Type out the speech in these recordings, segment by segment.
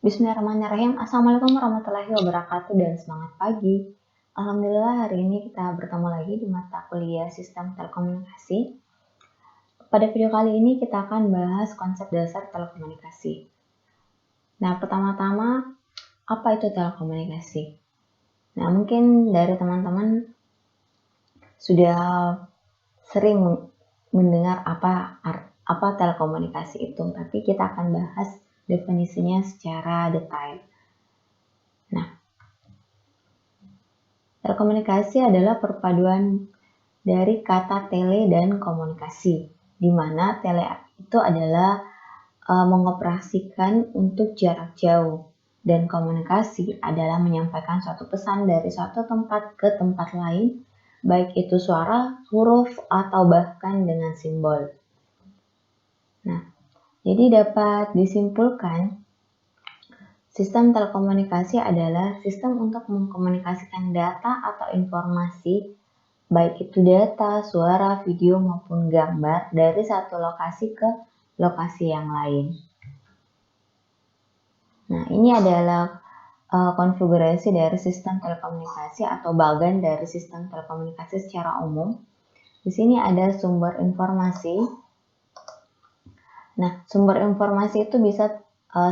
Bismillahirrahmanirrahim. Assalamualaikum warahmatullahi wabarakatuh dan semangat pagi. Alhamdulillah hari ini kita bertemu lagi di mata kuliah Sistem Telekomunikasi. Pada video kali ini kita akan bahas konsep dasar telekomunikasi. Nah, pertama-tama apa itu telekomunikasi? Nah, mungkin dari teman-teman sudah sering mendengar apa telekomunikasi itu, tapi kita akan bahas definisinya secara detail. Nah, telekomunikasi adalah perpaduan dari kata tele dan komunikasi, di mana tele itu adalah mengoperasikan untuk jarak jauh, dan komunikasi adalah menyampaikan suatu pesan dari suatu tempat ke tempat lain, baik itu suara, huruf, atau bahkan dengan simbol. Nah, jadi dapat disimpulkan, sistem telekomunikasi adalah sistem untuk mengkomunikasikan data atau informasi, baik itu data, suara, video, maupun gambar dari satu lokasi ke lokasi yang lain. Nah, ini adalah konfigurasi dari sistem telekomunikasi atau bagian dari sistem telekomunikasi secara umum. Di sini ada sumber informasi. Nah, sumber informasi itu bisa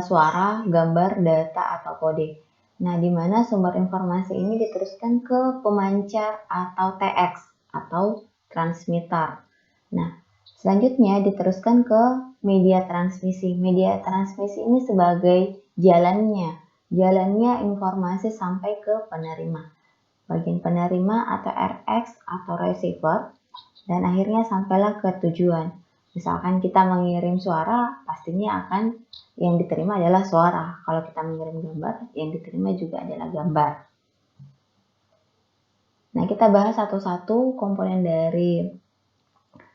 suara, gambar, data, atau kode. Nah, di mana sumber informasi ini diteruskan ke pemancar atau TX atau transmitter. Nah, selanjutnya diteruskan ke media transmisi. Media transmisi ini sebagai jalannya informasi sampai ke penerima. Bagian penerima atau RX atau receiver, dan akhirnya sampailah ke tujuan. Misalkan kita mengirim suara, pastinya akan yang diterima adalah suara. Kalau kita mengirim gambar, yang diterima juga adalah gambar. Nah, kita bahas satu-satu komponen dari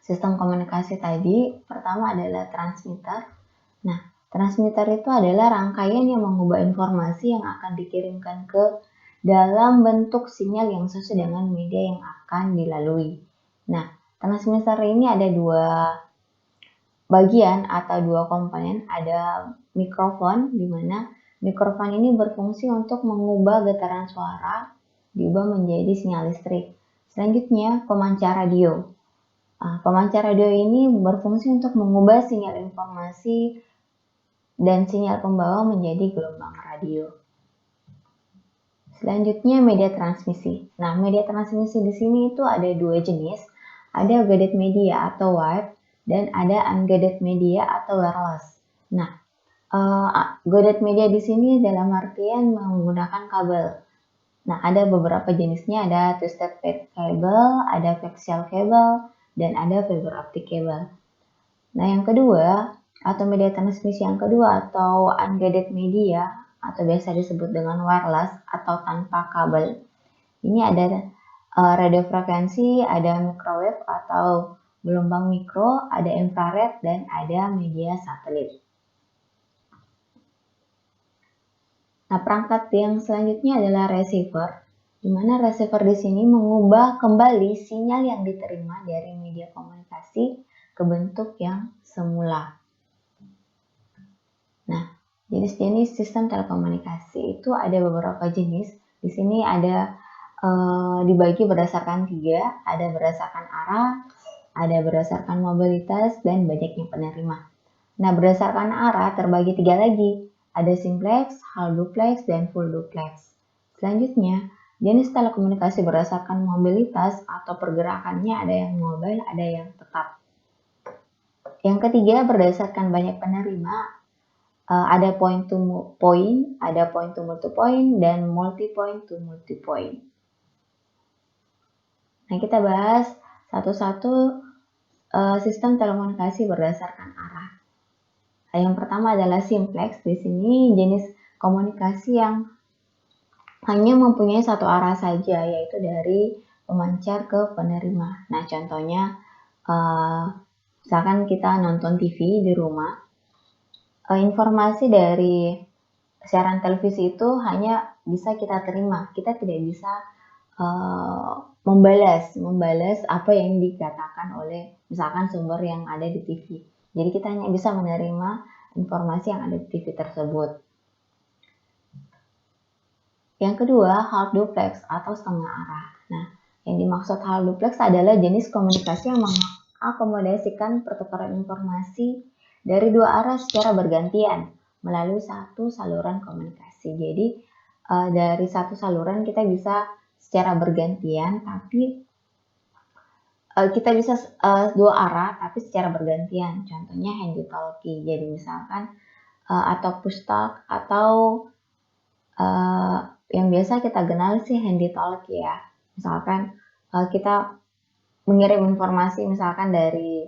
sistem komunikasi tadi. Pertama adalah transmitter. Nah, transmitter itu adalah rangkaian yang mengubah informasi yang akan dikirimkan ke dalam bentuk sinyal yang sesuai dengan media yang akan dilalui. Nah, transmitter ini ada dua bagian atau dua komponen. Ada mikrofon, di mana mikrofon ini berfungsi untuk mengubah getaran suara diubah menjadi sinyal listrik. Selanjutnya, pemancar radio. Pemancar radio ini berfungsi untuk mengubah sinyal informasi dan sinyal pembawa menjadi gelombang radio. Selanjutnya, media transmisi. Nah, media transmisi di sini itu ada dua jenis. Ada guided media atau wired, dan ada unguided media atau wireless. Nah, guided media di sini dalam artian menggunakan kabel. Nah, ada beberapa jenisnya, ada twisted pair cable, ada coaxial cable, dan ada fiber optic cable. Nah, yang kedua, atau media transmisi yang kedua atau unguided media, atau biasa disebut dengan wireless atau tanpa kabel. Ini ada radio frekuensi, ada microwave atau gelombang mikro, ada infrared, dan ada media satelit. Nah, perangkat yang selanjutnya adalah receiver, di mana receiver di sini mengubah kembali sinyal yang diterima dari media komunikasi ke bentuk yang semula. Nah, jenis-jenis sistem telekomunikasi itu ada beberapa jenis. Di sini ada dibagi berdasarkan 3, ada berdasarkan arah, ada berdasarkan mobilitas, dan banyaknya penerima. Nah, berdasarkan arah terbagi 3 lagi. Ada simplex, half duplex, dan full duplex. Selanjutnya, jenis telekomunikasi berdasarkan mobilitas atau pergerakannya ada yang mobile, ada yang tetap. Yang ketiga, berdasarkan banyak penerima, ada point to point, ada point to multipoint, dan multi point to multipoint. Nah, kita bahas satu-satu sistem telekomunikasi berdasarkan arah. Yang pertama adalah simplex. Di sini jenis komunikasi yang hanya mempunyai satu arah saja, yaitu dari pemancar ke penerima. Nah, contohnya misalkan kita nonton TV di rumah, informasi dari siaran televisi itu hanya bisa kita terima. Kita tidak bisa membalas apa yang dikatakan oleh misalkan sumber yang ada di TV. Jadi kita hanya bisa menerima informasi yang ada di TV tersebut. Yang kedua, half duplex atau setengah arah. Nah, yang dimaksud half duplex adalah jenis komunikasi yang mengakomodasikan pertukaran informasi dari dua arah secara bergantian melalui satu saluran komunikasi. Jadi, dari satu saluran kita bisa secara bergantian, tapi kita bisa dua arah tapi secara bergantian. Contohnya handy talkie. Jadi misalkan atau push talk atau yang biasa kita kenal sih handy talkie ya. Misalkan kita mengirim informasi misalkan dari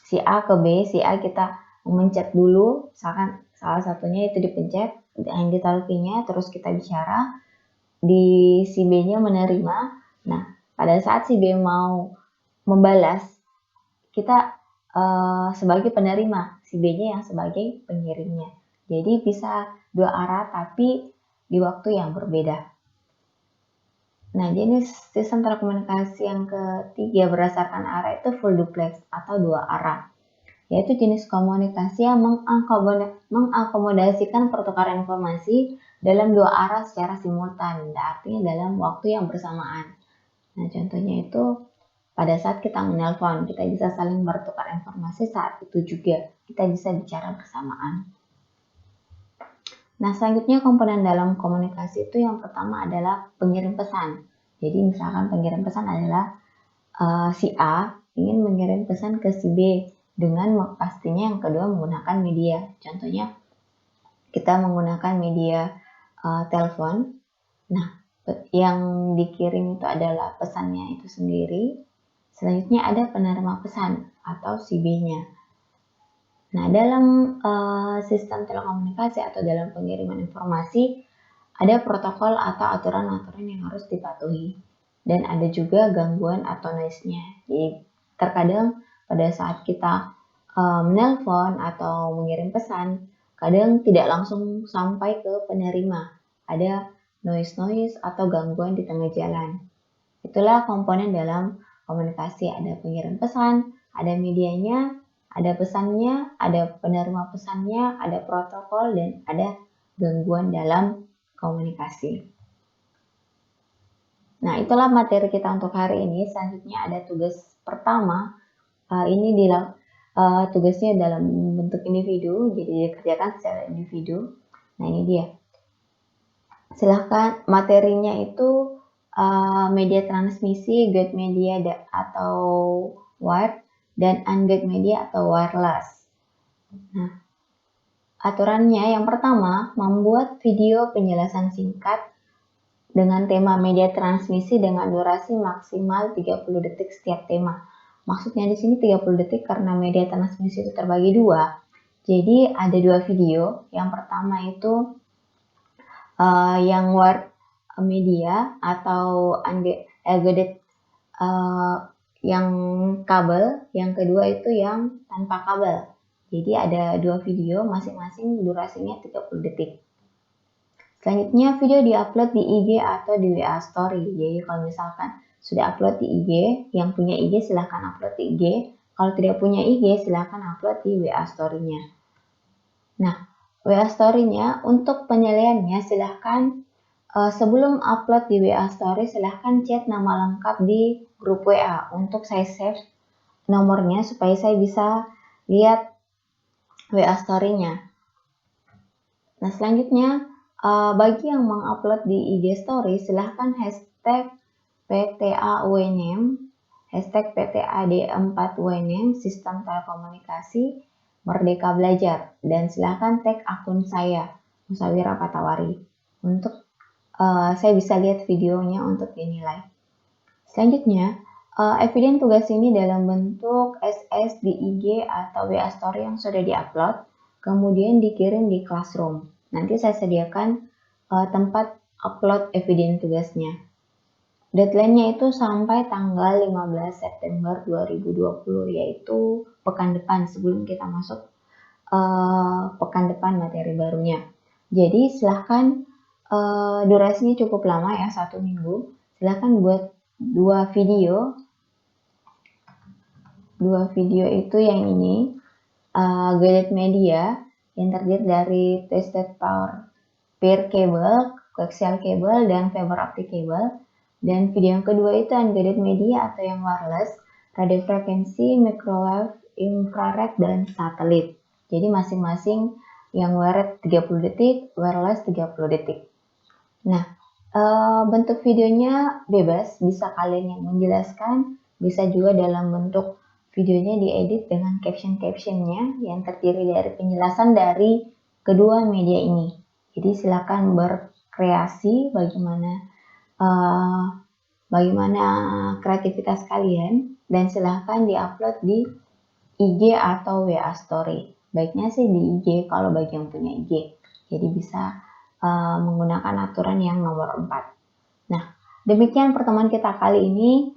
si A ke B, si A kita mencet dulu, misalkan salah satunya itu dipencet handy talkie-nya, terus kita bicara, di si B-nya menerima. Nah, pada saat si B mau membalas, kita sebagai penerima, si B-nya yang sebagai pengirimnya. Jadi bisa dua arah tapi di waktu yang berbeda. Nah, jenis sistem telekomunikasi yang ketiga berdasarkan arah itu full duplex atau dua arah, yaitu jenis komunikasi yang mengakomodasikan pertukaran informasi dalam dua arah secara simultan, artinya dalam waktu yang bersamaan. Nah, contohnya itu pada saat kita menelpon, kita bisa saling bertukar informasi saat itu juga. Kita bisa bicara bersamaan. Nah, selanjutnya komponen dalam komunikasi itu yang pertama adalah pengirim pesan. Jadi misalkan pengirim pesan adalah si A ingin mengirim pesan ke si B dengan pastinya yang kedua menggunakan media. Contohnya kita menggunakan media telepon. Nah, yang dikirim itu adalah pesannya itu sendiri. Selanjutnya ada penerima pesan atau si B-nya. Nah, dalam sistem telekomunikasi atau dalam pengiriman informasi, ada protokol atau aturan-aturan yang harus dipatuhi. Dan ada juga gangguan atau noise-nya. Jadi, terkadang pada saat kita menelpon atau mengirim pesan, kadang tidak langsung sampai ke penerima. Ada noise-noise atau gangguan di tengah jalan. Itulah komponen dalam komunikasi. Ada pengirim pesan, ada medianya, ada pesannya, ada penerima pesannya, ada protokol, dan ada gangguan dalam komunikasi. Nah, itulah materi kita untuk hari ini. Selanjutnya ada tugas pertama. Ini tugasnya dalam bentuk individu, jadi dikerjakan secara individu. Nah, ini dia. Silahkan materinya itu media transmisi, guide media atau wired, dan unguided media atau wireless. Nah, aturannya yang pertama, membuat video penjelasan singkat dengan tema media transmisi dengan durasi maksimal 30 detik setiap tema. Maksudnya di sini 30 detik karena media transmisi itu terbagi dua. Jadi ada dua video. Yang pertama itu yang wired media atau unguided yang kabel, yang kedua itu yang tanpa kabel. Jadi ada dua video masing-masing durasinya 30 detik. Selanjutnya video diupload di IG atau di WA Story. Jadi kalau misalkan sudah upload di IG, yang punya IG silahkan upload di IG. Kalau tidak punya IG silahkan upload di WA Story-nya. Nah, WA Story-nya untuk penilaiannya silahkan sebelum upload di WA Story silahkan chat nama lengkap di grup WA untuk saya save nomornya supaya saya bisa lihat WA Story-nya. Nah, selanjutnya bagi yang mengupload di IG Story silahkan hashtag PTAWName, hashtag PTAD4WName, Sistem Telekomunikasi Merdeka Belajar, dan silahkan tag akun saya, Musawira Patawari, untuk saya bisa lihat videonya untuk dinilai. Selanjutnya, eviden tugas ini dalam bentuk SS di IG atau WA Story yang sudah diupload, kemudian dikirim di Classroom. Nanti saya sediakan tempat upload eviden tugasnya. Deadline-nya itu sampai tanggal 15 September 2020, yaitu pekan depan sebelum kita masuk pekan depan materi barunya. Jadi silahkan, durasinya cukup lama ya, 1 minggu. Silahkan buat dua video itu yang ini, guided media yang terdiri dari twisted pair cable, coaxial cable dan fiber optic cable. Dan video yang kedua itu unguided media atau yang wireless, radio frekuensi, microwave, infrared, dan satelit. Jadi masing-masing yang wired 30 detik, wireless 30 detik. Nah, bentuk videonya bebas, bisa kalian yang menjelaskan, bisa juga dalam bentuk videonya diedit dengan caption-captionnya yang terdiri dari penjelasan dari kedua media ini. Jadi silakan berkreasi bagaimana kreativitas kalian dan silahkan diupload di IG atau WA Story. Baiknya sih di IG kalau bagi yang punya IG. Jadi bisa menggunakan aturan yang nomor 4. Nah, demikian pertemuan kita kali ini.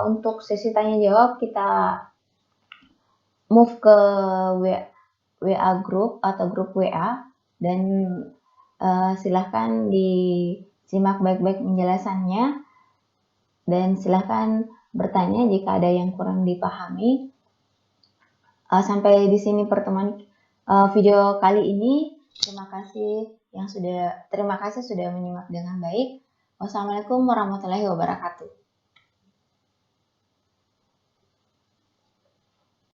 Untuk sesi tanya jawab kita move ke WA group atau grup WA dan silahkan disimak baik-baik penjelasannya. Dan silahkan bertanya jika ada yang kurang dipahami. Sampai di sini pertemuan video kali ini. Terima kasih sudah menyimak dengan baik. Wassalamualaikum warahmatullahi wabarakatuh.